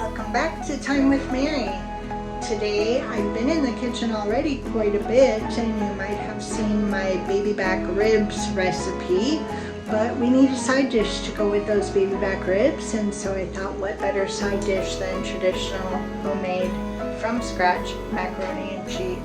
Welcome back to Time with Mary. Today I've been in the kitchen already quite a bit, and you might have seen my baby back ribs recipe, but we need a side dish to go with those baby back ribs, and so I thought what better side dish than traditional homemade from scratch macaroni and cheese.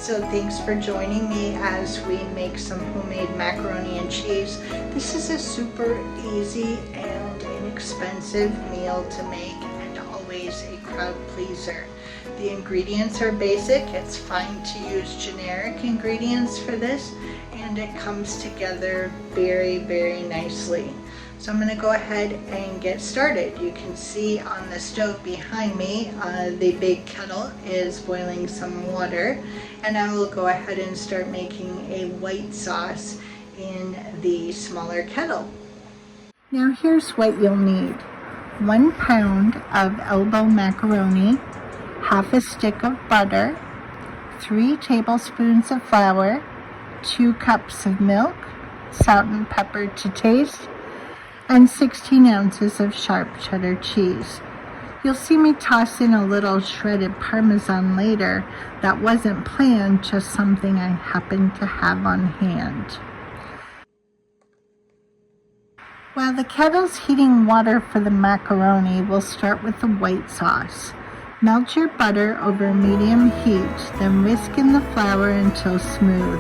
So thanks for joining me as we make some homemade macaroni and cheese. This is a super easy and inexpensive meal to make and always a crowd pleaser. The ingredients are basic. It's fine to use generic ingredients for this, and it comes together very, very nicely. So I'm going to go ahead and get started. You can see on the stove behind me, the big kettle is boiling some water, and I will go ahead and start making a white sauce in the smaller kettle. Now here's what you'll need. 1 pound of elbow macaroni, half a stick of butter, 3 tablespoons of flour, 2 cups of milk, salt and pepper to taste, and 16 ounces of sharp cheddar cheese. You'll see me toss in a little shredded parmesan later. That wasn't planned, just something I happened to have on hand. While the kettle's heating water for the macaroni, we'll start with the white sauce. Melt your butter over medium heat, then whisk in the flour until smooth.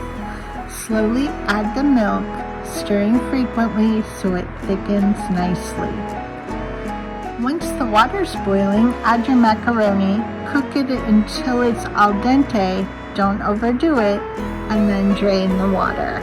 Slowly add the milk, stirring frequently so it thickens nicely. Once the water's boiling, add your macaroni, cook it until it's al dente, don't overdo it, and then drain the water.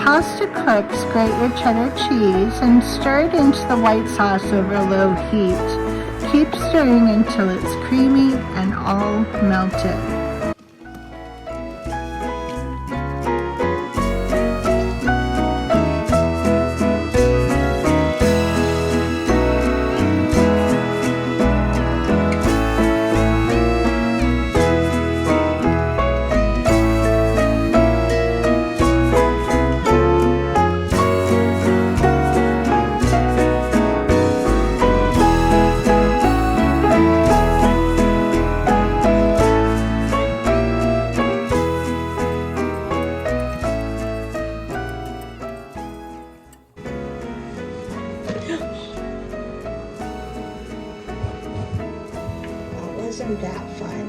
Pasta cooks, grate your cheddar cheese and stir it into the white sauce over low heat. Keep stirring until it's creamy and all melted. Wasn't that fun?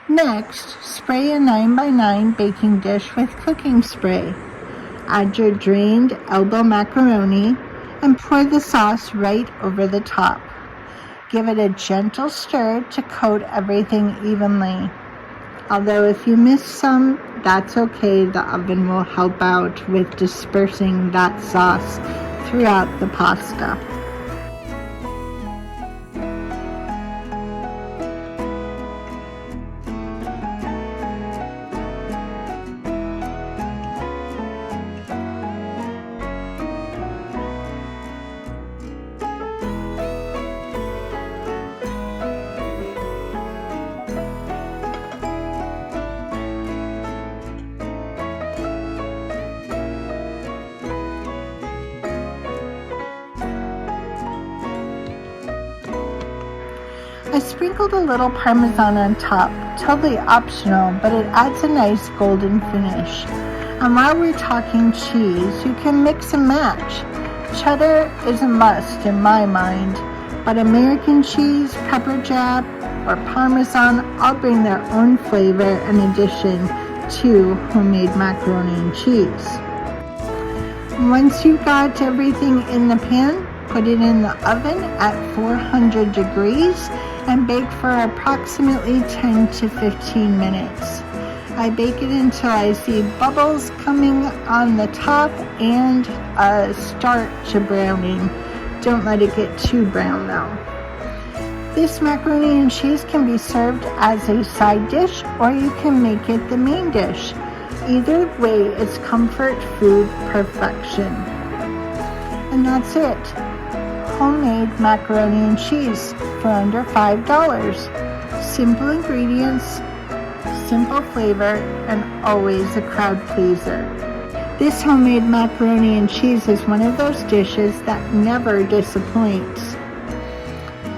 Next, spray a 9x9 baking dish with cooking spray. Add your drained elbow macaroni and pour the sauce right over the top. Give it a gentle stir to coat everything evenly. Although if you miss some, that's okay. The oven will help out with dispersing that sauce throughout the pasta. I sprinkled a little parmesan on top, totally optional, but it adds a nice golden finish. And while we're talking cheese, you can mix and match. Cheddar is a must in my mind, but American cheese, pepper jack, or parmesan all bring their own flavor and addition to homemade macaroni and cheese. Once you've got everything in the pan, put it in the oven at 400 degrees and bake for approximately 10 to 15 minutes. I bake it until I see bubbles coming on the top and a start to browning. Don't let it get too brown though. This macaroni and cheese can be served as a side dish, or you can make it the main dish. Either way, it's comfort food perfection. And that's it. Homemade macaroni and cheese for under $5. Simple ingredients, simple flavor, and always a crowd pleaser. This homemade macaroni and cheese is one of those dishes that never disappoints.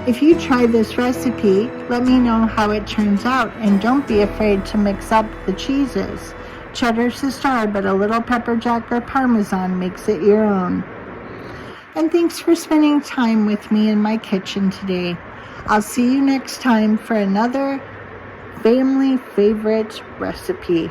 If you try this recipe, let me know how it turns out, and don't be afraid to mix up the cheeses. Cheddar's the star, but a little pepper jack or parmesan makes it your own. And thanks for spending time with me in my kitchen today. I'll see you next time for another family favorite recipe.